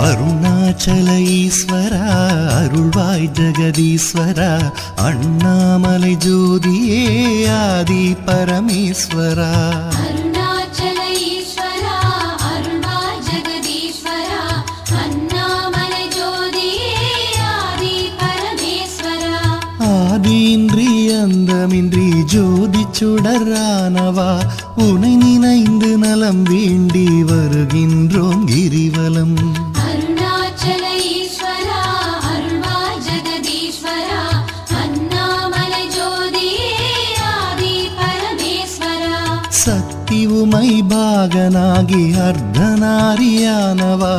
அருணாச்சல ஈஸ்வரா அருள்வாய் ஜெகதீஸ்வரா அண்ணாமலை ஜோதியே ஆதி பரமேஸ்வரா அருணாச்சல ஈஸ்வரா அருள்வாய் ஜெகதீஸ்வரா அண்ணாமலை ஜோதியே ஆதி பரமேஸ்வரா ஆதியின்றி அந்தமின்றி ஜோதி சுடரானவா உனை நினைந்து நலம் வேண்டி வருகின்றோம் கிரிவலம் அருணாச்சல ஈஸ்வரா அருள்வாய் ஜெகதீஸ்வரா அண்ணாமலை ஜோதியே ஆதி பரமேஸ்வரா சக்தி உமை பாகனாகி அர்த்தநாரியானவா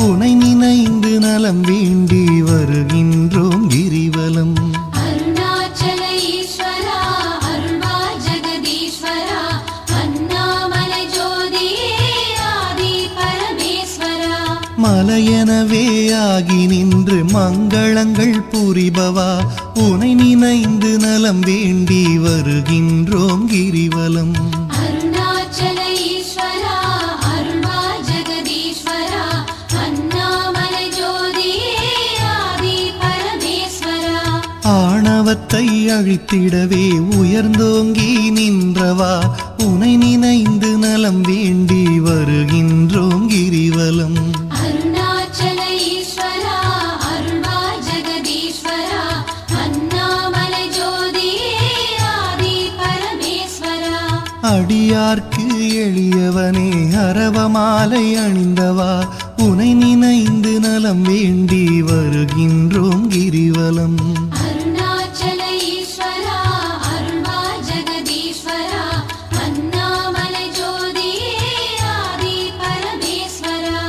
உனை நினைந்து நலம் வேண்டி வருகின்றோம் கிரிவலம் அருணாச்சல ஈஸ்வரா அருள்வாய் ஜெகதீஸ்வரா அண்ணாமலை ஜோதியே ஆதி பரமேஸ்வரா மலையெனவே ஆகி நின்று மங்களங்கள் புரிபவா உனை நினைந்து நலம் வேண்டி வருகின்றோம் கிரிவலம் அருணாச்சல ஈஸ்வரா அருள்வாய் ஜெகதீஸ்வரா அண்ணாமலை ஜோதியே ஆதி பரமேஸ்வரா ஆணவத்தை அழித்திடவே உயர்ந்தோங்கி நின்றவா உனை நினைந்து நலம் வேண்டி வருகின்றோம் கிரிவலம் அருணாச்சல ஈஸ்வரா அருள்வாய் ஜெகதீஸ்வரா அண்ணாமலை ஜோதியே ஆதி பரமேஸ்வரா அடியார்க்கு எளியவனே அரவமாலை அணிந்தவா உனை நினைந்து நலம் வேண்டி வருகின்றோம் கிரிவலம் அருணாச்சல ஈஸ்வரா அருள்வாய் ஜெகதீஸ்வரா அண்ணாமலை ஜோதியே ஆதி பரமேஸ்வரா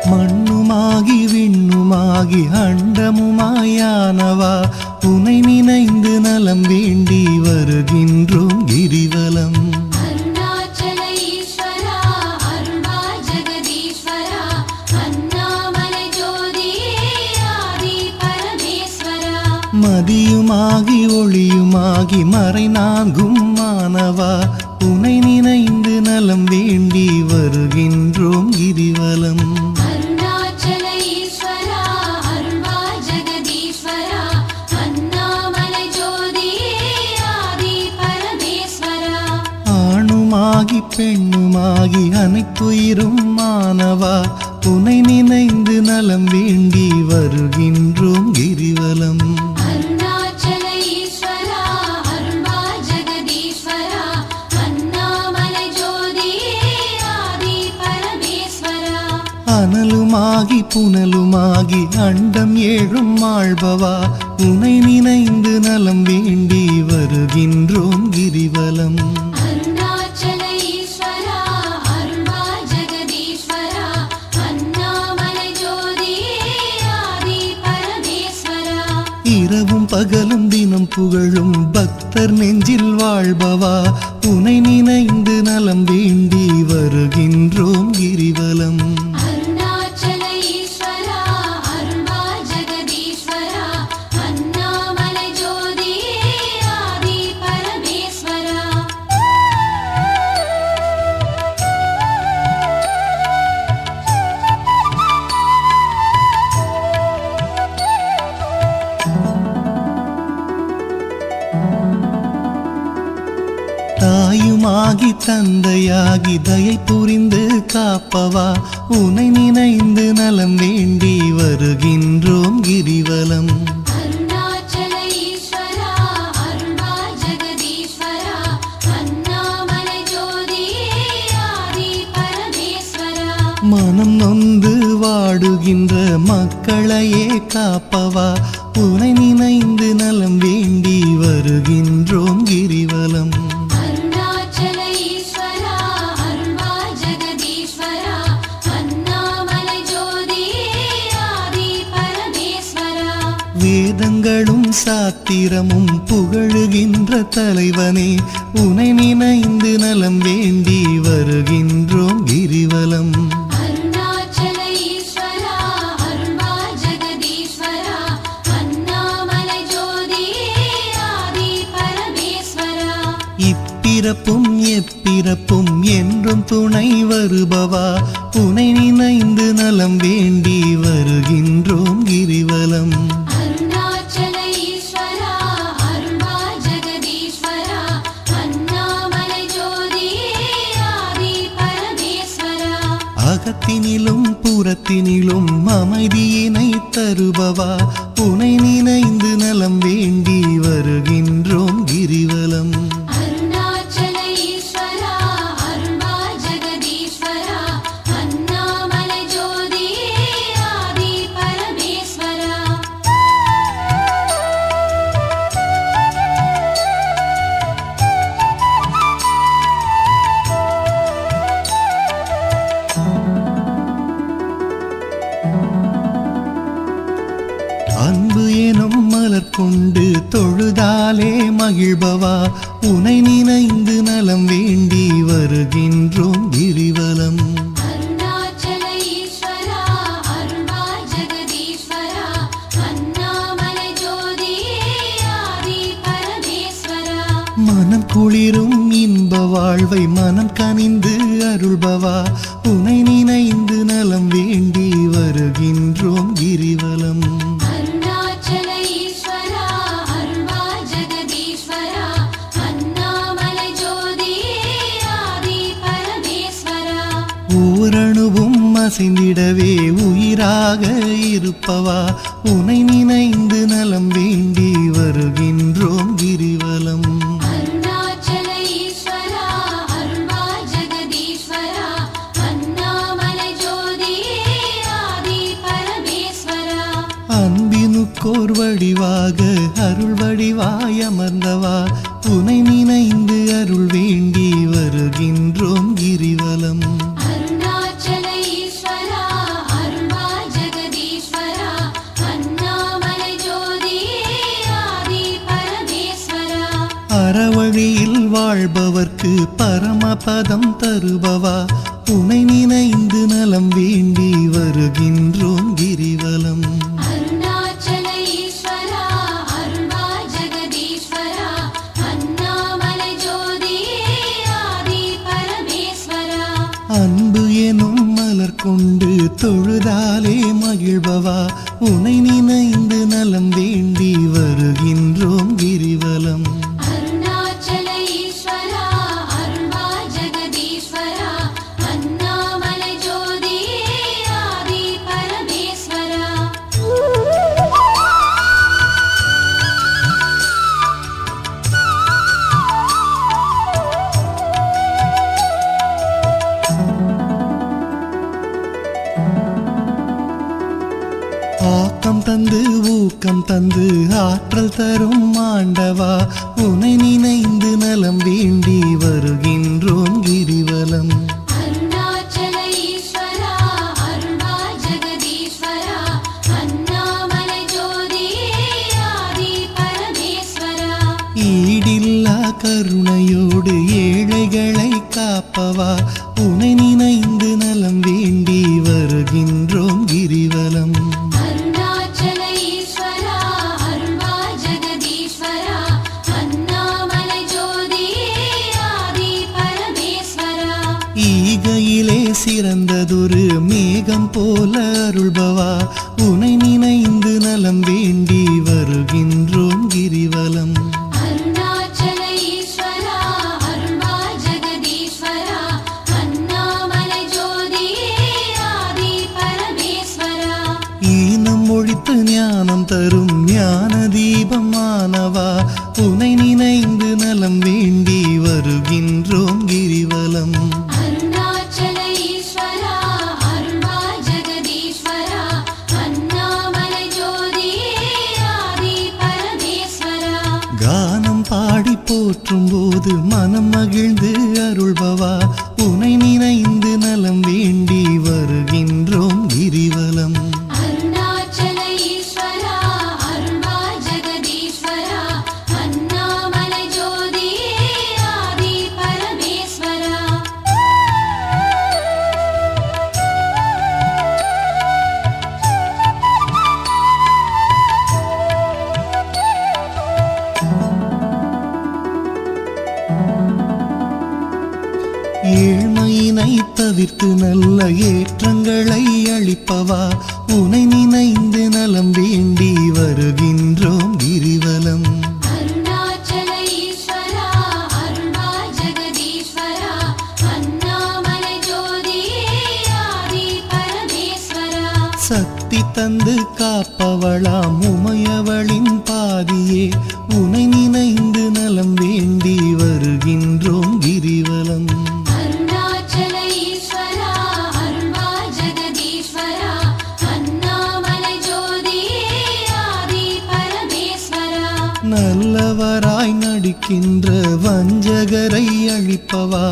மண்ணுமாகி விண்ணுமாகி அண்டமுமாயானவா உனை நினைந்து நலம் வேண்டி வருகின்றோம் கிரிவலம் அருணாச்சல ஈஸ்வரா அருள்வாய் ஜெகதீஸ்வரா அண்ணாமலை ஜோதியே ஆதி பரமேஸ்வரா மதியுமாகி ஒளியுமாகி மறைநான்கும் மானவா உனை நினைந்து நலம் வேண்டி வருகின்றோம் கிரிவலம் அருணாச்சல ஈஸ்வரா அருள்வாய் ஜெகதீஸ்வரா அண்ணாமலை ஜோதியே ஆதி பரமேஸ்வரா ஆணுமாகி பெண்ணுமாகி அனைத்துயிரும் மானவா உனை நினைந்து நலம் வேண்டி வருகின்றோம் கிரிவலம் அருணாச்சல ஈஸ்வரா அருள்வாய் ஜெகதீஸ்வரா அண்ணாமலை ஜோதியே ஆதி பரமேஸ்வரா அனலுமாகி புனலுமாகி அண்டம் ஏழும் ஆள்பவா உனை நினைந்து நலம் வேண்டி வருகின்றோம் கிரிவலம் அருணாச்சல ஈஸ்வரா அருள்வாய் ஜெகதீஸ்வரா அண்ணாமலை ஜோதியே ஆதி பரமேஸ்வரா இரவும் பகலும் தினம் புகழும் பக்தர் நெஞ்சில் வாழ்பவா உனை நினைந்து நலம் வேண்டி வருகின்றோம் கிரிவலம் அருணாச்சல ஈஸ்வரா அருள்வாய் ஜெகதீஸ்வரா அண்ணாமலை ஜோதியே ஆதி பரமேஸ்வரா தாயுமாகி தந்தையாகி தயை புரிந்து காப்பவா உனை நினைந்து நலம் வேண்டி வருகின்றோம் கிரிவலம் அருணாச்சல ஈஸ்வரா அருள்வாய் ஜெகதீஸ்வரா அண்ணாமலை ஜோதியே ஆதி பரமேஸ்வரா மனம் நொந்து வாடுகின்ற மக்களையே காப்பவா உனை நினைந்து நலம் வேண்டி வருகின்றோம் கிரிவலம் அருணாச்சல ஈஸ்வரா அருள்வாய் ஜெகதீஸ்வரா அண்ணாமலை ஜோதியே ஆதி பரமேஸ்வரா வேதங்களும் சாத்திரமும் புகழுகின்ற தலைவனே உனை நினைந்து நலம் வேண்டி வருகின்றோம் கிரிவலம் அருணாச்சல ஈஸ்வரா அருள்வாய் இப்பிறப்பும் எப்பிறப்பும் என்றும் துணை வருபவா உனை நினைந்து நலம் வேண்டி வருகின்றோம் கிரிவலம். அருணாச்சல ஈஸ்வரா அருள்வா ஜெகதீஸ்வரா அண்ணாமலை ஜோதியே ஆதி பரமேஸ்வரா. அகத்தினிலும் புறத்தினிலும் அமைதியினை தருபவா உனை நினைந்து நலம் வேண்டி வருகின்றோம் கிரிவலம். அருணாச்சல ஈஸ்வரா அருள்வா ஜெகதீஸ்வரா அண்ணாமலை ஜோதியே ஆதி பரமேஸ்வரா. அன்பு எனும் மலர் கொண்டு தொழுதாலே மகிழ்பவா உனை நினைந்து நலம் வேண்டி வருகின்றோம் கிரிவலம். அருணாச்சல ஈஸ்வரா அருள்வா ஜெகதீஸ்வரா அண்ணாமலை ஜோதியே ஆதி பரமேஸ்வரா. மனம் குளிரும் இன்ப வாழ்வை மனம் கனிந்து அருள்பவா உனை நினைந்து நலம் வேண்டி வருகின்றோம் கிரிவலம். அருணாச்சல ஈஸ்வரா அருள்வா ஜெகதீஸ்வரா அண்ணாமலை ஜோதியே ஆதி பரமேஸ்வரா. ஓரணுவும் அசைந்திடவே உயிராக இருப்பவா உனை நினைந்து நலம் வேண்டி வருகின்றோம் கிரிவலம். அருணாச்சல ஈஸ்வரா அருள்வா ஜெகதீஸ்வரா அண்ணாமலை ஜோதியே ஆதி பரமேஸ்வரா. அன்பினுக்கோர் வடிவாக அருள் வடிவாய் அமர்ந்தவா உனை நினைந்து அருள் வேண்டி வருகின்றோம் கிரிவலம். அருணாச்சல ஈஸ்வரா அருள்வா ஜெகதீஸ்வரா அண்ணாமலை ஜோதியே ஆதி பரமேஸ்வரா. அறவழியில் வாழ்பவர்க்கு பரமபதம் தருபவா உனை நினைந்து நலம் வேண்டி வருகின்றோம் கிரிவலம். அருணாச்சல ஈஸ்வரா அருள்வா ஜெகதீஸ்வரா அண்ணாமலை ஜோதியே ஆதி பரமேஸ்வரா. அன்பு எனும் மலர் கொண்டு தொழுதாலே மகிழ்பவா உனை நினைந்து நலம் வேண்டி வருகின்றோம் கிரிவலம். அருணாச்சல ஈஸ்வரா அருள்வா ஜெகதீஸ்வரா அண்ணாமலை ஜோதியே ஆதி பரமேஸ்வரா. ஆக்கம் தந்து ஊக்கம் தந்து ஆற்றல் தரும் ஆண்டவா உனை நினைந்து நலம் வேண்டி வருகின்றோம் கிரிவலம். அருணாச்சல ஈஸ்வரா அருள்வா ஜெகதீஸ்வரா அண்ணாமலை ஜோதியே ஆதி பரமேஸ்வரா. ஈடில்லா கருணையோடு ஏழைகளை காப்பவா உனை நினைந்து நலம் வேண்டி வருகின்றோம் கிரிவலம். அருணாச்சல ஈஸ்வரா அருள்வா ஜெகதீஸ்வரா அண்ணாமலை ஜோதியே ஆதி பரமேஸ்வரா. ஈகையிலே சிறந்ததொரு மேகம் போல அருள்பவா உனை நினைந்து நலம் வேண்டி வருகின்றோம் கிரிவலம். அருணாச்சல ஈஸ்வரா அருள்வா ஜெகதீஸ்வரா அண்ணாமலை ஜோதியே ஆதி பரமேஸ்வரா. ஈனம் ஒழித்து ஞானம் தரும் ஞான தீபமானவா உனை நினைந்து நலம் வேண்டி வருகின்றோம் கிரிவலம். அருணாச்சல ஈஸ்வரா அருள்வா ஜெகதீஸ்வரா அண்ணாமலை ஜோதியே ஆதி பரமேஸ்வரா. கானம் பாடி போற்றும் போது மனம் மகிழ்ந்து அருள்பவா உனை நினைந்து நலம் வேண்டி வருகின்றோம் கிரிவலம். அருணாச்சல ஈஸ்வரா அருள்வா ஜெகதீஸ்வரா அண்ணாமலை ஜோதியே ஆதி பரமேஸ்வரா. தவிர்த்து நல்ல ஏற்றங்களை அளிப்பவா உனை நினைந்து நலம் வேண்டி வருகின்றோம் கிரிவலம். அருணாச்சல ஈஸ்வரா அருள்வா ஜெகதீஸ்வரா அண்ணாமலை ஜோதியே ஆதி பரமேஸ்வரா. சக்தி தந்து காப்பவளாம் உமையவளின் பாதியே உனை நினைந்து நலம் வேண்டி வருகின்றோம் கிரிவலம். அருணாச்சல ஈஸ்வரா அருள்வா ஜெகதீஸ்வரா அண்ணாமலை ஜோதியே ஆதி பரமேஸ்வரா. நல்லவராய் நடிக்கின்ற வஞ்சகரை அழிப்பவா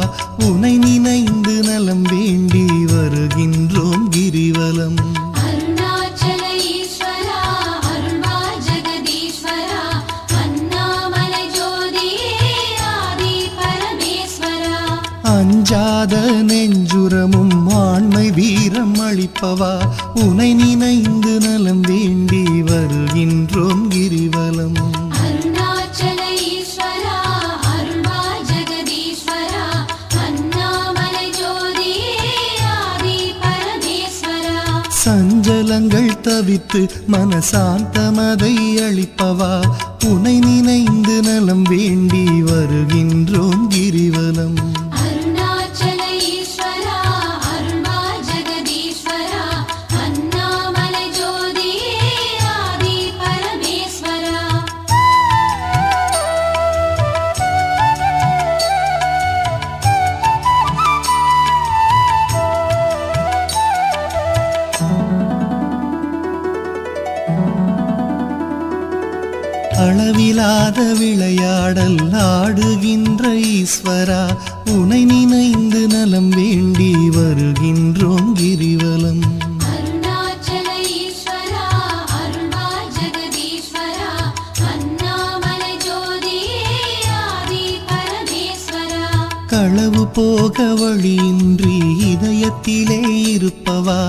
உனை நினைந்து நலம் வேண்டி வருகின்றோம் கிரிவலம். அருணாச்சல ஈஸ்வரா அருள்வா ஜெகதீஸ்வரா அண்ணாமலை ஜோதியே ஆதி பரமேஸ்வரா. அஞ்சாத நெஞ்சுரமும் ஆண்மை வீரம் அளிப்பவா உனை நினைந்து நலம் வேண்டி வருகின்றோம் கிரிவலம். அருணாச்சல ஈஸ்வரா அருள்வா ஜெகதீஸ்வரா அண்ணாமலை ஜோதியே ஆதி பரமேஸ்வரா. சஞ்சலங்கள் தவித்து மனசாந்தமதை அளிப்பவா உனை நினைந்து நலம் வேண்டி வருகின்றோம் கிரிவலம். அருணாச்சல ஈஸ்வரா அருள்வா ஜெகதீஸ்வரா அண்ணாமலை ஜோதியே ஆதி பரமேஸ்வரா. அளவிலாத விளையாடல் ஆடுகின்ற ஈஸ்வரா உனை நினைந்து நலம் வேண்டி வருகின்றோம் கிரிவலம். அருணாச்சல ஈஸ்வரா அருள்வா ஜெகதீஸ்வரா அண்ணாமலை ஜோதியே ஆதி பரமேஸ்வரா. களவு போக வழியின்றி இதயத்திலே இருப்பவா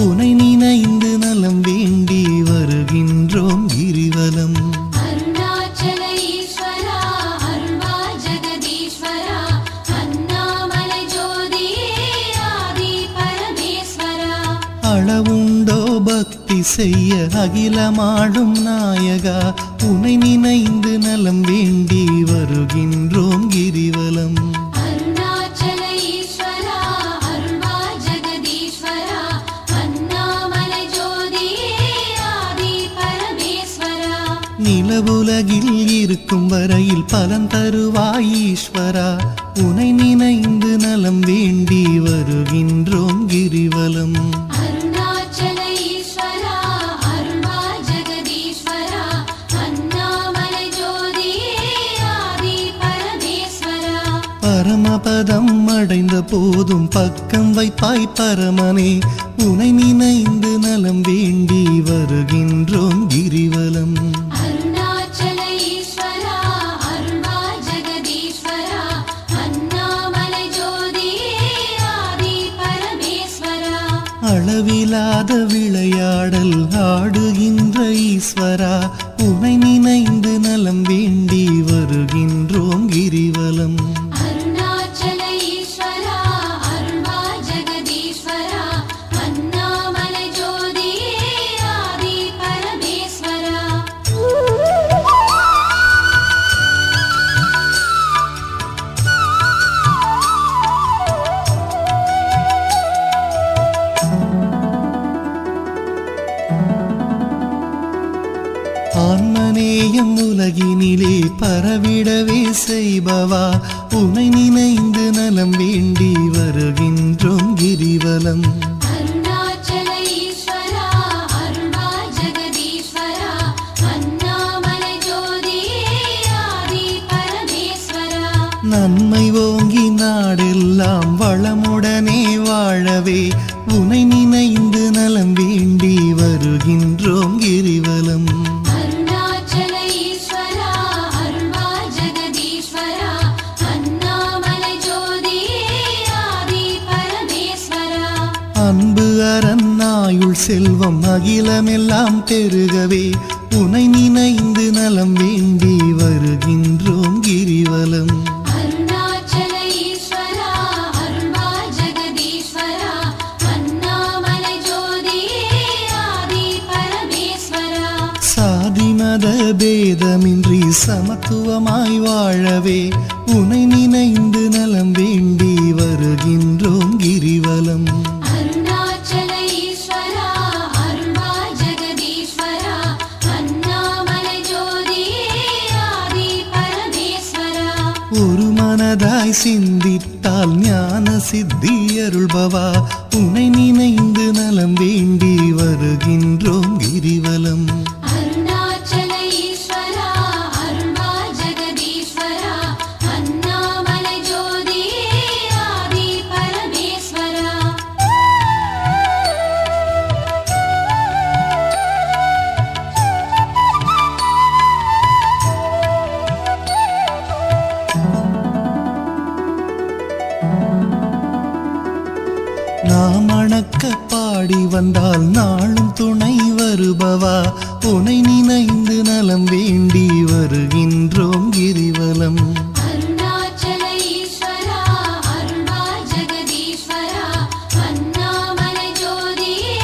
உனை நினைந்து நலம் வேண்டி வருகின்றோம் கிரிவலம். அருணாச்சல ஈஸ்வரா அருள்வா ஜெகதீஸ்வரா அண்ணாமலை ஜோதியே ஆதி பரமேஸ்வரா. அளவுண்டோ பக்தி செய்ய அகிலமாடும் நாயகா உனை நினைந்து நலம் வேண்டி வருகின்றோம் கிரிவலம். அருணாச்சல ஈஸ்வரா அருள்வா ஜெகதீஸ்வரா அண்ணாமலை ஜோதியே ஆதி பரமேஸ்வரா. நிலவுலகில் இருக்கும் வரையில் பலன் தருவாய் ஈஸ்வரா உனை நினைந்து நலம் வேண்டி வருகின்றோம் கிரிவலம். அருணாச்சல ஈஸ்வரா அருள்வா ஜெகதீஸ்வரா அண்ணாமலை ஜோதியே ஆதி பரமேஸ்வரா. பரமபதம் அடைந்த போதும் பக்கம் வைப்பாய் பரமனே உனை நினைந்து நலம் வேண்டி வருகின்றோம் கிரிவலம். அருணாச்சல ஈஸ்வரா அருள்வா ஜெகதீஸ்வரா அண்ணாமலை ஜோதியே ஆதி பரமேஸ்வரா. அளவிலாத விளையாடல் ஆடுகின்ற ஈஸ்வரா உனை நினைந்து நலம் வேண்டி வருகின்றோம் கிரிவலம். அருணாச்சல ஈஸ்வரா அருள்வா ஜெகதீஸ்வரா அண்ணாமலை ஜோதியே ஆதி பரமேஸ்வரா. ஆன்மநேயம் உலகினிலே பரவிடவே செய்பவா உனை நினைந்து நலம் வேண்டி வருகின்றோம் கிரிவலம். அருணாச்சல ஈஸ்வரா அருள்வா ஜெகதீஸ்வரா அண்ணாமலை ஜோதியே ஆதி பரமேஸ்வரா. நன்மை ஓங்கி நாடெல்லாம் வளமுடனே வாழவே உனை நினைந்து நலம் வேண்டி வருகின்றோம் கிரிவலம். அருணாச்சல ஈஸ்வரா அருள்வா ஜெகதீஸ்வரா அண்ணாமலை ஜோதியே ஆதி பரமேஸ்வரா. அன்பு அரணாயுள் செல்வம் அகிலமெல்லாம் பெருகவே உனை நினைந்து நலம் வேண்டி வருகின்றோம் கிரிவலம். அருணாச்சல ஈஸ்வரா அருள்வா ஜெகதீஸ்வரா பேதமின்றி சமத்துவமாய் வாழவே உனை நினைந்து நலம் வேண்டி வருகின்றோம் கிரிவலம். அருணாச்சல ஈஸ்வரா அருள்வாய் ஜெகதீஸ்வரா அண்ணாமலை ஜோதியே ஆதி பரமேஸ்வரா. ஒரு மனதாய் சிந்தித்தால் ஞான சித்தி அருள்பவா உனை நினைந்து நலம் வேண்டி வருகின்றோம் கிரிவலம். அருணாச்சல ஈஸ்வரா அருள்வாய் ஜெகதீஸ்வரா அண்ணாமலை ஜோதியே ஆதி பரமேஸ்வரா. நாம் அணக்க பாடி வந்தால் நாளும் துணை வருபவா உனை நினைந்து நலம் வேண்டி வருகின்றோம் கிரிவலம். அருணாச்சல ஈஸ்வரா அருள்வாய் ஜெகதீஸ்வரா அண்ணாமலை ஜோதியே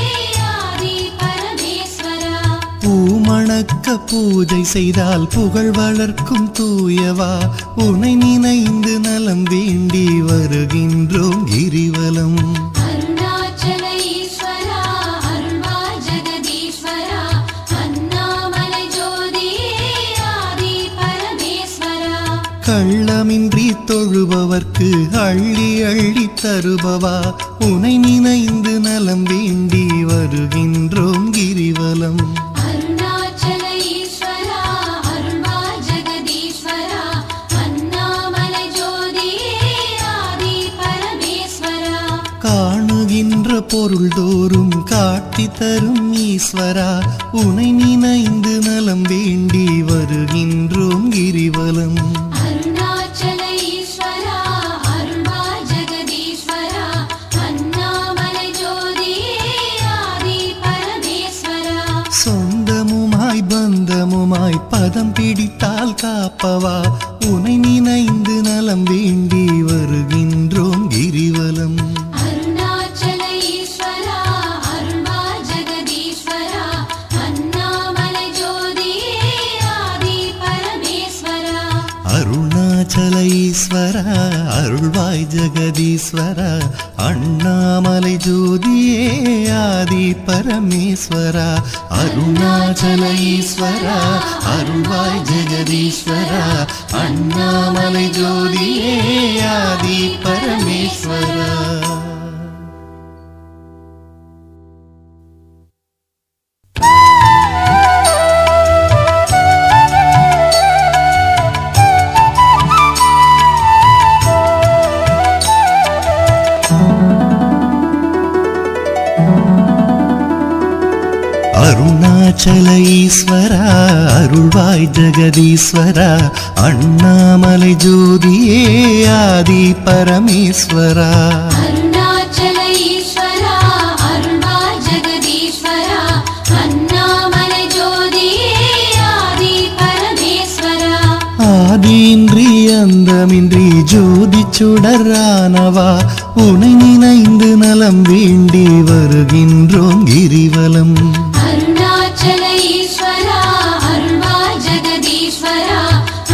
ஆதி பரமேஸ்வரா. பூமணக்க பூஜை செய்தால் புகழ் வளர்க்கும் தூயவா உனை நினைந்து நலம் வேண்டி வருகின்றோம் கிரிவலம். அருணாச்சல ஈஸ்வரா அருள்வாய் ஜெகதீஸ்வரா அண்ணாமலை ஜோதியே ஆதி பரமேஸ்வரா. கள்ளமின்றி தொழுபவர்க்கு அள்ளி அள்ளி தருபவா உனை நினைந்து நலம் வேண்டி வருகின்றோம் கிரிவலம். அருணாச்சல ஈஸ்வரா அருள்வாய் ஜெகதீஸ்வரா அண்ணாமலை ஜோதியே ஆதி பரமேஸ்வரா. காணுகின்ற பொருள் தோறும் காட்டி தரும் ஈஸ்வரா உனை நினைந்து நலம் வேண்டி வருகின்றோம் கிரிவலம். அருணாச்சல ஈஸ்வரா அருள்வாய் ஜெகதீஸ்வரா அண்ணாமலை ஜோதியே ஆதி பரமேஸ்வரா. சொந்தமுமாய் பந்தமுமாய் பதம் பிடித்தால் காப்பவா உனை நினைந்து நலம் வேண்டி வருகின்றோம் கிரிவலம். அருணாச்சல ஈஸ்வரா அருள்வாய் ஜெகதீஸ்வரா அண்ணாமலை ஜோதியே ஆதி பரமேஸ்வரா. அருணாச்சல ஈஸ்வரா அருள்வாய் ஜெகதீஸ்வரா அண்ணாமலை ஜோதியே ஆதி பரமேஸ்வரா. அருணாச்சல ஈஸ்வரா அருள்வாய் ஜெகதீஸ்வரா அண்ணாமலை ஜோதியே ஆதி பரமேஸ்வரா. அருணாச்சல ஈஸ்வரா அருள்வாய் ஜெகதீஸ்வரா அண்ணாமலை ஜோதியே ஆதி பரமேஸ்வரா. அருணாச்சல ஈஸ்வரா அருள்வாய் ஜெகதீஸ்வரா அண்ணாமலை ஜோதியே ஆதி பரமேஸ்வரா. ஆதியின்றி அந்தமின்றி ஜோதி சுடரானவா உனை நினைந்து நலம் வேண்டி வருகின்றோம் கிரிவலம். அருணாச்சல ஈஸ்வரா அருள்வாய் ஜெகதீஸ்வரா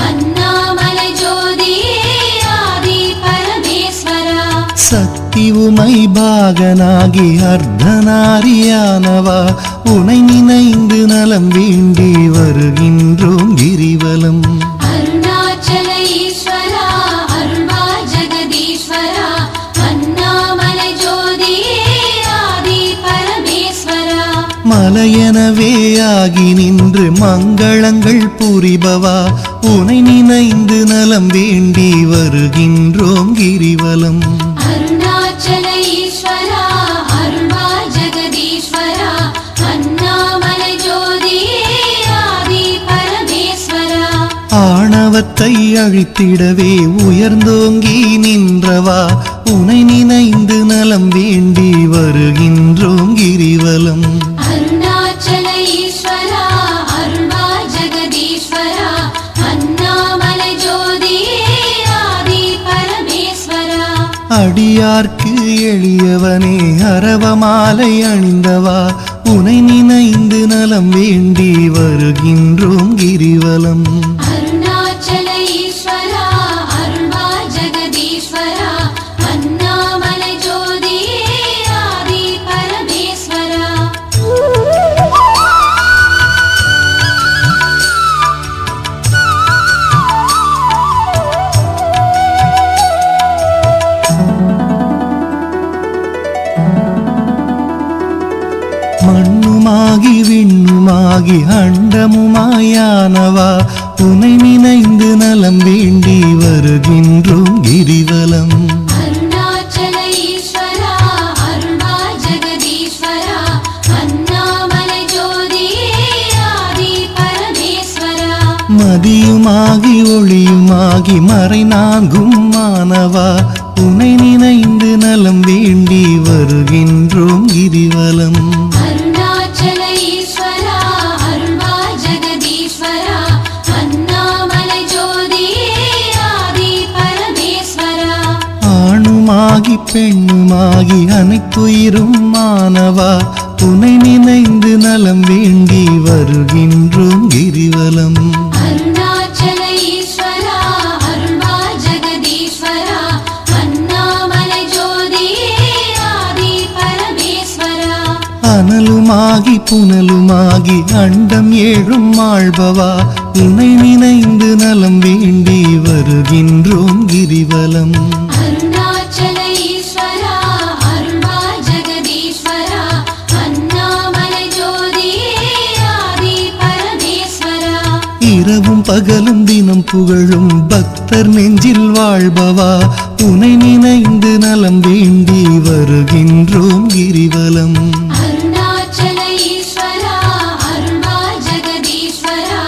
அண்ணாமலை ஜோதியே ஆதி பரமேஸ்வரா. சக்தி உமை பாகனாகி அர்த்தநாரியானவா உனை நினைந்து நலம் வேண்டி வருகின்றோம் கிரிவலம். அருணாச்சல ஈஸ்வரா அருள்வாய் ஜெகதீஸ்வரா அண்ணாமலை ஜோதியே ஆதி பரமேஸ்வரா. மலையெனவே ஆகி நின்று மங்களங்கள் புரிபவா உனை நினைந்து நலம் வேண்டி வருகின்றோம் கிரிவலம். அருணாச்சல ஈஸ்வரா அருள்வாய் ஜெகதீஸ்வரா அண்ணாமலை ஜோதியே ஆதி பரமேஸ்வரா. ஆணவத்தை அழித்திடவே உயர்ந்தோங்கி நின்றவா உனை நினைந்து நலம் வேண்டி வருகின்றோம் கிரிவலம். அருணாச்சல ஈஸ்வரா அருள்வாய் ஜெகதீஸ்வரா அண்ணாமலை ஜோதியே ஆதி பரமேஸ்வரா. அடியார்க்கு எளியவனே அரவமாலை அணிந்தவா உனை நினைந்து நலம் வேண்டி வருகின்றோம் அணுவுமாகி அண்டமுமாயானவா உனை நினைந்து நலம் வேண்டி வருகின்றோம் கிரிவலம். அருணாச்சல ஈஸ்வரா அருள்வா ஜெகதீஸ்வரா அண்ணாமலை ஜோதியே ஆதி பரமேஸ்வரா. மதியுமாகி ஒளியுமாகி மறை நான்கும் மானவா உனை நினைந்து நலம் வேண்டி வருகின்றோம் கிரிவலம். அருணாச்சல ஈஸ்வரா அருள்வா ஜெகதீஸ்வரா அண்ணாமலை ஜோதியே ஆதி பரமேஸ்வரா. ஆணுமாகி பெண்ணுமாகி அனைத்துயிரும் மானவா உனை நினைந்து நலம் வேண்டி வருகின்றோம் கிரிவலம். அருணாச்சல ஈஸ்வரா அருள்வா ஜெகதீஸ்வரா அண்ணாமலை ஜோதியே ஆதி பரமேஸ்வரா. அனலுமாகி புனலுமாகி அண்டம் ஏழும் ஆள்பவா உனை நினைந்து நலம் வேண்டி வருகின்றோம் கிரிவலம். அருணாச்சல ஈஸ்வரா அருள்வா ஜெகதீஸ்வரா அண்ணாமலை ஜோதியே ஆதி பரமேஸ்வரா. இரவும் பகலும் தினம் புகழும் பக்தர் நெஞ்சில் வாழ்பவா உனை நினைந்து நலம் வேண்டி வருகின்றோம் கிரிவலம். அருணாச்சல ஈஸ்வரா அருள்வா ஜெகதீஸ்வரா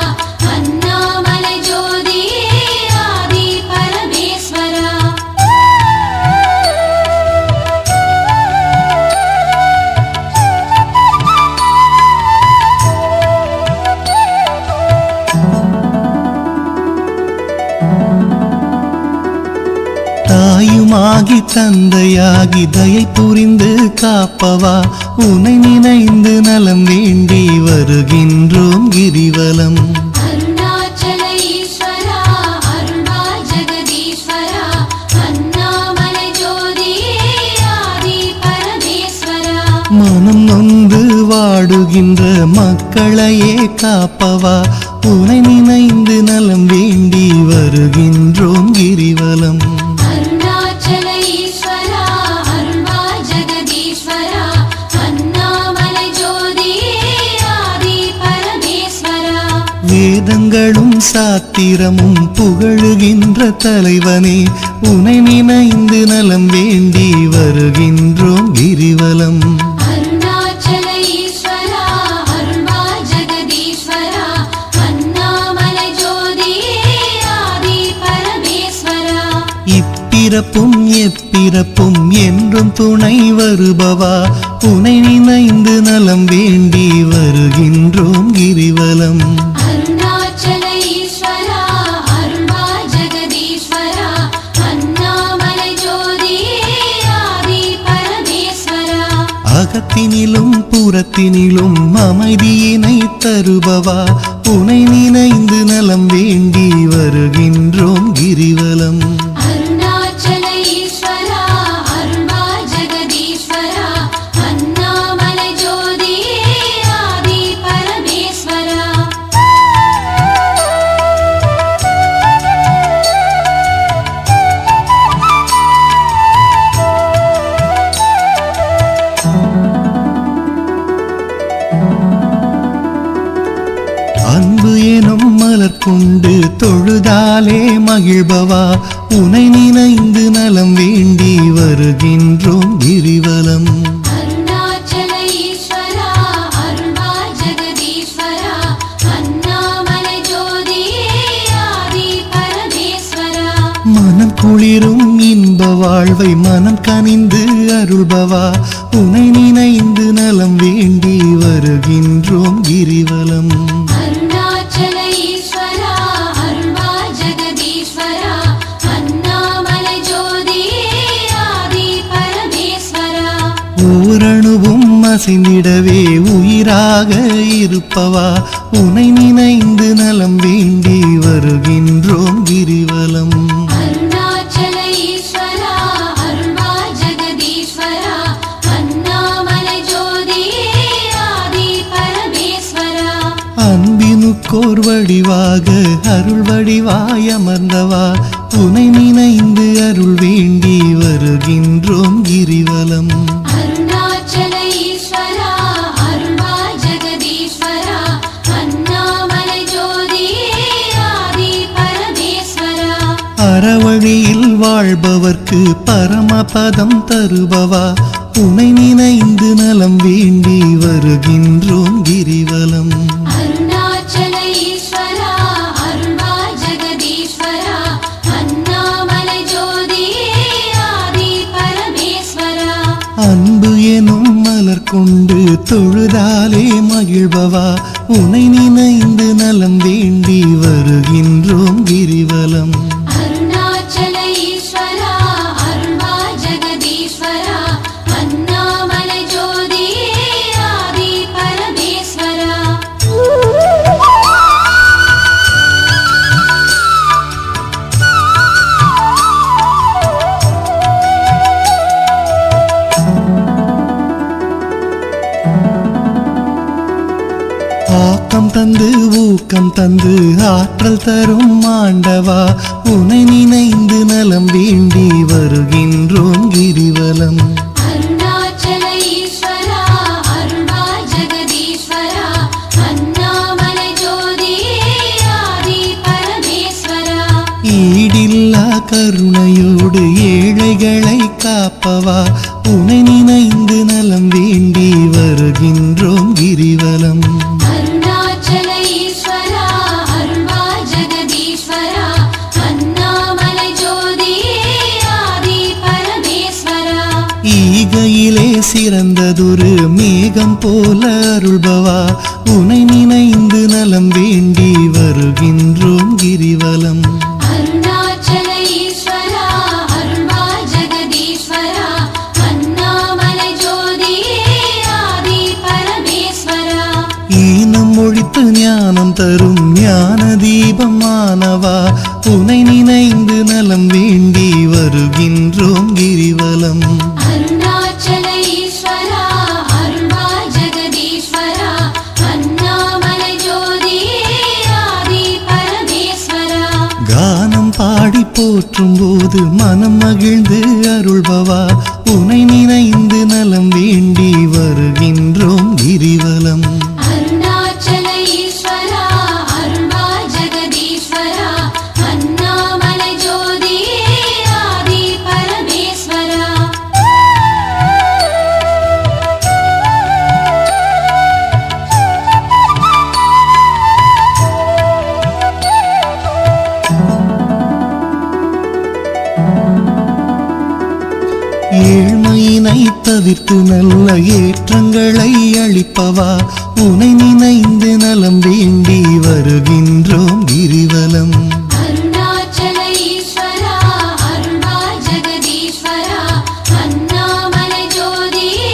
அண்ணாமலை ஜோதியே ஆதி பரமேஸ்வரா. தாயுமாகி தந்தையாகி தயை புரிந்து காப்பவா உனை நினைந்து நலம் வேண்டி வருகின்றோம் கிரிவலம். அருணாச்சல ஈஸ்வரா அருள்வா ஜெகதீஸ்வரா அண்ணாமலை ஜோதியே ஆதி பரமேஸ்வரா. மனம் நொந்து வாடுகின்ற மக்களையே காப்பவா உனை நினைந்து நலம் வேண்டி வருகின்றோம் கிரிவலம். அருணாச்சல ஈஸ்வரா அருள்வா ஜெகதீஸ்வரா அண்ணாமலை ஜோதியே ஆதி பரமேஸ்வரா. வேதங்களும் சாத்திரமும் புகழுகின்ற தலைவனே உனை நினைந்து நலம் வேண்டி வருகின்றோம் கிரிவலம். அருணாச்சல ஈஸ்வரா அருள்வா ஜெகதீஸ்வரா அண்ணாமலை ஜோதியே ஆதி பரமேஸ்வரா. இப்பிறப்பும் எப்பிறப்பும் என்றும் துணை வருபவா உனை நினைந்து நலம் வேண்டி வருகின்றோம் கிரிவலம். அருணாச்சல ஈஸ்வரா அருள்வா ஜெகதீஸ்வரா அண்ணாமலை ஜோதியே ஆதி பரமேஸ்வரா. அகத்தினிலும் புறத்தினிலும் அமைதியினை தருபவா உனை நினைந்து நலம் வேண்டி வருகின்றோம் கிரிவலம். அருணாச்சல ஈஸ்வரா அருள்வா ஜெகதீஸ்வரா அண்ணாமலை ஜோதியே ஆதி பரமேஸ்வரா. அன்பு எனும் மலர் கொண்டு தொழுதாலே மகிழ்பவா உனை நினைந்து நலம் வேண்டி வருகின்றோம் கிரிவலம். அருணாச்சல ஈஸ்வரா அருள்வா ஜெகதீஸ்வரா அண்ணாமலை ஜோதியே ஆதி பரமேஸ்வரா. மனம் குளிரும் இன்ப வாழ்வை மனம் கனிந்து அருள்பவா உனை நினைந்து நலம் வேண்டி வருகின்றோம் கிரிவலம். அருணாச்சல ஈஸ்வரா அருள்வா ஜெகதீஸ்வரா அண்ணாமலை ஜோதியே ஆதி பரமேஸ்வரா. ஓரணுவும் அசைந்திடவே உயிராக இருப்பவா உனை நினைந்து நலம் வேண்டி வருகின்றோம் கிரிவலம். அருணாச்சல ஈஸ்வரா அருள்வா ஜெகதீஸ்வரா அண்ணாமலை ஜோதியே ஆதி பரமேஸ்வரா. அன்பினுக்கோர் வடிவாக அருள் வடிவாய் அமர்ந்தவா உனை நினைந்து அருள் வேண்டி வருகின்றோம் கிரிவலம். அருணாச்சல ஈஸ்வரா அருள்வா ஜெகதீஸ்வரா பரமொழியில் வாழ்பவர்க்கு பரமபதம் தருபவா உனை நினைந்து நலம் வேண்டி வருகின்றோம் கிரிவலம். அருணாச்சல ஈஸ்வரா அருள்வா ஜெகதீஸ்வரா அண்ணாமலை ஜோதியே ஆதி பரமேஸ்வரா. அன்பு எனும் மலர் கொண்டு தொழுதாலே மகிழ்பவா உனை நினைந்து நலம் வேண்டி வருகின்றோம் கிரிவலம். அருணாச்சல ஈஸ்வரா அருள்வா ஜெகதீஸ்வரா அண்ணாமலை ஜோதியே ஆதி பரமேஸ்வரா. ஆக்கம் தந்து ஊக்கம் தந்து ஆற்றல் தரும் ஆண்டவா உனை நினைந்து நலம் வேண்டி வருகின்றோம் கிரிவலம். அருணாச்சல ஈஸ்வரா அருள்வா ஜெகதீஸ்வரா அண்ணாமலை ஜோதியே ஆதி பரமேஸ்வரா. ஈடில்லா கருணையோடு ஏழைகளை காப்பவா உனை நினைந்து நலம் வேண்டி வருகின்றோம் கிரிவலம். அருணாச்சல ஈஸ்வரா அருள்வா ஜெகதீஸ்வரா அண்ணாமலை ஜோதியே ஆதி பரமேஸ்வரா. ஈகையிலே சிறந்ததொரு மேகம் போல அருள்பவா உனை நினைந்து நலம் வேண்டி வருகின்றோம் கிரிவலம். அருணாச்சல ஈஸ்வரா அருள்வா ஜெகதீஸ்வரா அண்ணாமலை ஜோதியே ஆதி பரமேஸ்வரா. ஈனம் ஒழித்து ஞானம் தரும் ஞான தீபமானவா உனை நினைந்து நலம் வேண்டி வருகின்றோம் கிரிவலம். அருணாச்சல ஈஸ்வரா அருள்வா ஜெகதீஸ்வரா அண்ணாமலை ஜோதியே ஆதி பரமேஸ்வரா. கானம் பாடி போற்றும் போது மனம் மகிழ்ந்து அருள்பவா உனை நினைந்து நலம் வேண்டி வருகின்றோம் கிரிவலம். அருணாச்சல ஈஸ்வரா அருள்வா ஜெகதீஸ்வரா அண்ணாமலை ஜோதியே ஆதி பரமேஸ்வரா. ஏழ்மையினை தவிர்த்து நல்ல ஏற்றங்களை அளிப்பவா உனை நினைந்து நலம் வேண்டி வருகின்றோம் கிரிவலம். அருணாச்சல ஈஸ்வரா அருள்வா ஜெகதீஸ்வரா அண்ணாமலை ஜோதியே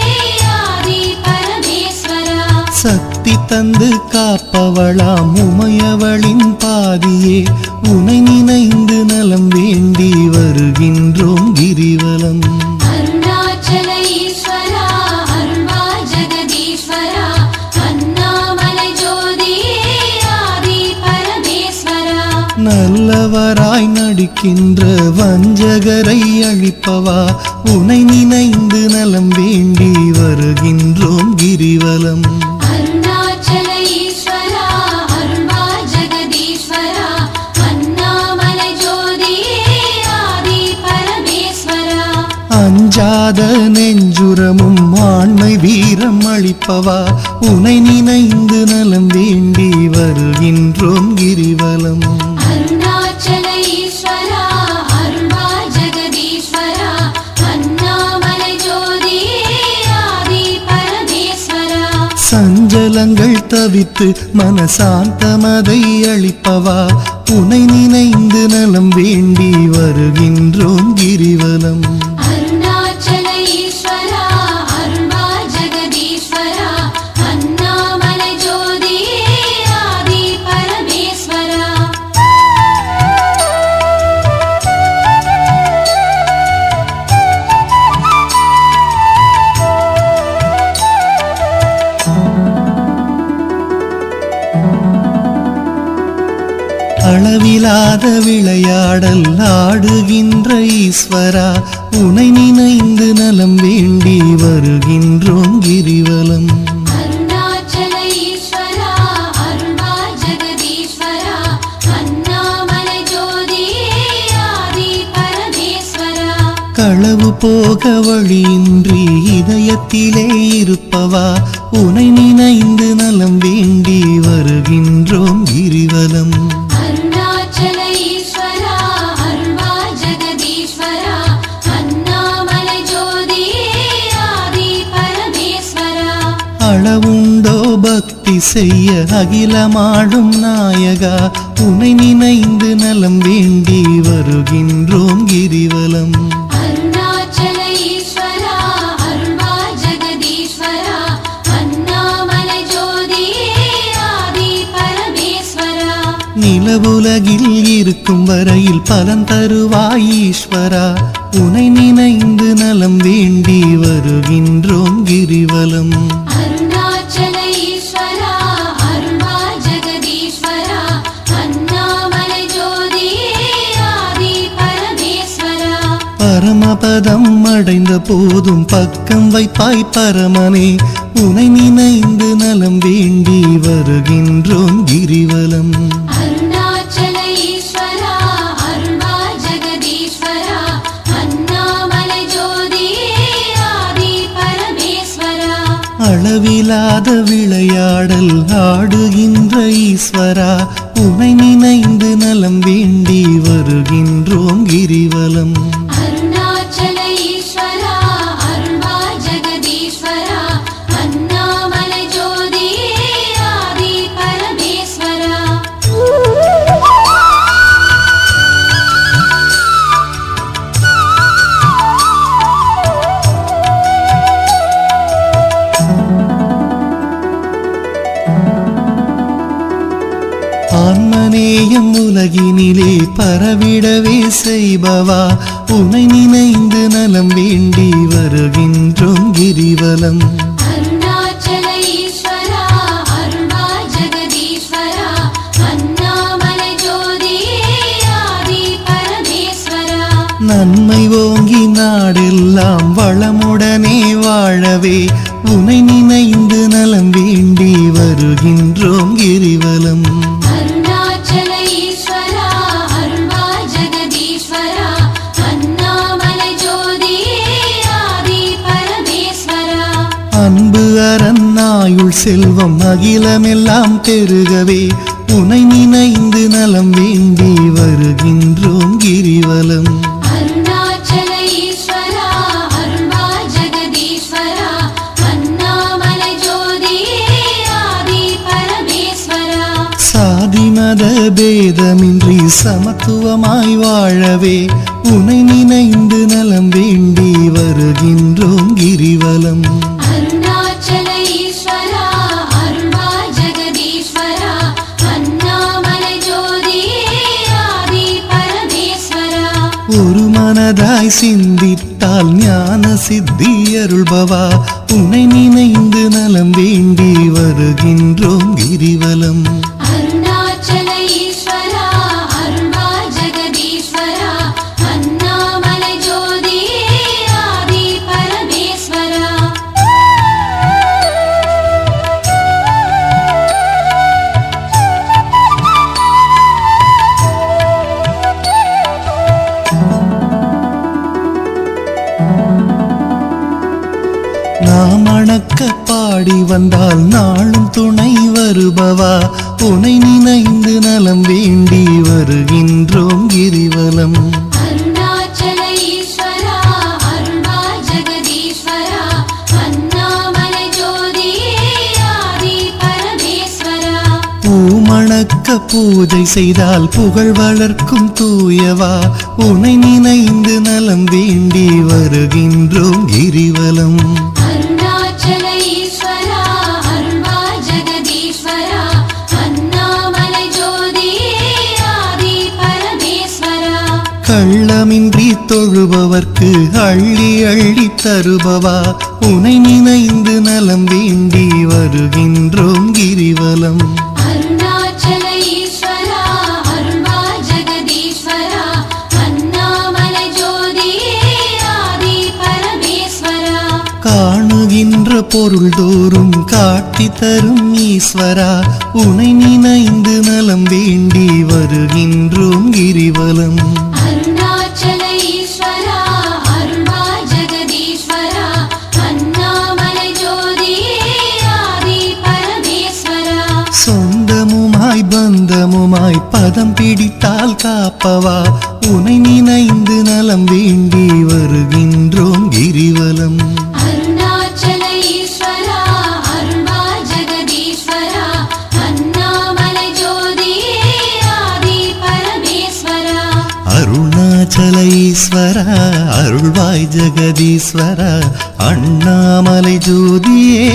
ஆதி பரமேஸ்வரா. சக்தி தந்து காப்பவளாம் உமையவளின் பாதியே உனை நினைந்து நலம் வேண்டி வருகின்றோம் கிரிவலம். அருணாச்சல ஈஸ்வரா அருள்வா ஜெகதீஸ்வரா அண்ணாமலை ஜோதியே ஆதி பரமேஸ்வரா. நல்லவராய் நடிக்கின்ற வஞ்சகரை அழிப்பவா உனை நினைந்து நலம் வேண்டி வருகின்றோம் கிரிவலம். அருணாச்சல ஈஸ்வரா அருள்வா ஜெகதீஸ்வரா அண்ணாமலை ஜோதியே ஆதி பரமேஸ்வரா. அஞ்சாத நெஞ்சுரமும் ஆண்மை வீரம் அளிப்பவா உனை நினைந்து நலம் வேண்டி வருகின்றோம் கிரிவலம். அருணாச்சல ஈஸ்வரா அருள்வா ஜெகதீஸ்வரா அண்ணாமலை ஜோதியே ஆதி பரமேஸ்வரா. சஞ்சலங்கள் தவித்து மனசாந்தமதை அளிப்பவா உனை நினைந்து நலம் வேண்டி வருகின்றோம் கிரிவலம். அருணாச்சல ஈஸ்வரா அருள்வா ஜெகதீஸ்வரா அண்ணாமலை ஜோதியே ஆதி பரமேஸ்வரா. அளவிலாத விளையாடல் ஆடுகின்ற ஈஸ்வரா உனை நினைந்து நலம் வேண்டி வருகின்றோம் கிரிவலம். அருணாச்சல ஈஸ்வரா அருள்வா ஜெகதீஸ்வரா அண்ணாமலை ஜோதியே ஆதி போக வழியின்றி இதயத்திலே இருப்பவா உனை நினைந்து நலம் வேண்டி வருகின்றோம் கிரிவலம். அருணாச்சல ஈஸ்வரா அருள்வா ஜெகதீஸ்வரா அண்ணாமலை ஜோதியே ஆதி பரமேஸ்வரா. அளவுண்டோ பக்தி செய்ய அகிலமாடும் நாயகா உனை நினைந்து நலம் வேண்டி வருகின்றோம் கிரிவலம். அருணாச்சல ஈஸ்வரா அருள்வா ஜெகதீஸ்வரா அண்ணாமலை ஜோதியே ஆதி பரமேஸ்வரா. நிலவுலகில் இருக்கும் வரையில் பலன் தருவாய் ஈஸ்வரா உனை நினைந்து நலம் வேண்டி வருகின்றோம் கிரிவலம். அருணாச்சல ஈஸ்வரா அருள்வா ஜெகதீஸ்வரா அண்ணாமலை ஜோதியே ஆதி பரமேஸ்வரா. பரமபதம் அடைந்த போதும் பக்கம் வைப்பாய் பரமனே உனை நினைந்து நலம் வேண்டி வருகின்றோம் கிரிவலம். அருணாச்சல ஈஸ்வரா அருள்வா ஜெகதீஸ்வரா அண்ணாமலை ஜோதியே ஆதி பரமேஸ்வரா. அளவிலாத விளையாடல் ஆடுகின்ற ஈஸ்வரா உனை நினைந்து நலம் வேண்டி வருகின்றோம் கிரிவலம். அருணாச்சல ஈஸ்வரா அருள்வா ஜெகதீஸ்வரா அண்ணாமலை ஜோதியே ஆதி பரமேஸ்வரா. ஆன்மநேயம் உலகினிலே பரவிடவே செய்பவா உனை நினைந்து நலம் வேண்டி வருகின்றோம் கிரிவலம். அருணாச்சல ஈஸ்வரா அருள்வா ஜெகதீஸ்வரா அண்ணாமலை ஜோதியே ஆதி பரமேஸ்வரா. நன்மை ஓங்கி நாடெல்லாம் வளமுடனே வாழவே உனை நினைந்து நலம் வேண்டி வருகின்றோம் கிரிவலம். அருணாச்சல ஈஸ்வரா அருள்வா ஜெகதீஸ்வரா அண்ணாமலை ஜோதியே ஆதி பரமேஸ்வரா. அன்பு அரணாயுள் செல்வம் அகிலமெல்லாம் பெருகவே உனை நினைந்து நலம் வேண்டி வருகின்றோம் கிரிவலம். அருணாச்சல ஈஸ்வரா அருள்வா ஜெகதீஸ்வரா அண்ணாமலை ஜோதியே ஆதி பரமேஸ்வரா. சாதி மத பேதமின்றி சமத்துவமாய் வாழவே உனை நினைந்து நலம் வேண்டி வருகின்றோம் கிரிவலம். அருணாச்சல ஈஸ்வரா அருள்வா ஜெகதீஸ்வரா அண்ணாமலை ஜோதியே ஆதி பரமேஸ்வரா. ஒரு மனதாய் சிந்தித்தால் ஞான சித்தி அருள்பவா உனை நினைந்து நலம் வேண்டி வருகின்றோம் கிரிவலம். அருணாச்சல ஈஸ்வரா அருள்வா ஜெகதீஸ்வரா அண்ணாமலை ஜோதியே ஆதி பரமேஸ்வரா. நாம் அணக்க பாடி வந்தால் நாளும் துணை வருபவா உனை நினைந்து நலம் வேண்டி வருகின்றோம் கிரிவலம். அருணாச்சல ஈஸ்வரா அருள்வா ஜெகதீஸ்வரா அண்ணாமலை ஜோதியே ஆதி பரமேஸ்வரா. பூமணக்க பூஜை செய்தால் புகழ் வளர்க்கும் தூயவா உனை நினைந்து நலம் வேண்டி வருகின்றோம் கிரிவலம். அருணாச்சல ஈஸ்வரா அருள்வா ஜெகதீஸ்வரா அண்ணாமலை ஜோதியே ஆதி பரமேஸ்வரா. கள்ளமின்றி தொழுபவர்க்கு அள்ளி அள்ளி தருபவா உனை நினைந்து நலம் வேண்டி வருகின்றோம் கிரிவலம். அருணாச்சல ஈஸ்வரா அருள்வா ஜெகதீஸ்வரா அண்ணாமலை ஜோதியே ஆதி பரமேஸ்வரா. காணுகின்ற பொருள் தோறும் காட்டி தரும் ஈஸ்வரா உனை நினைந்து நலம் வேண்டி வருகின்றோம் கிரிவலம். அருணாச்சல ஈஸ்வரா அருள்வா பத்திரமாய் பதம் பிடித்தால் காப்பவா உனை நினைந்து நலம் வேண்டி வருகின்றோம் கிரிவலம். அருணாச்சல ஈஸ்வரா அருள்வாய் ஜெகதீஸ்வரா அண்ணாமலை ஜோதியே ஆதி பரமேஸ்வரா. அருணாச்சல ஈஸ்வரா அருள்வாய் ஜெகதீஸ்வரா அண்ணாமலை ஜோதியே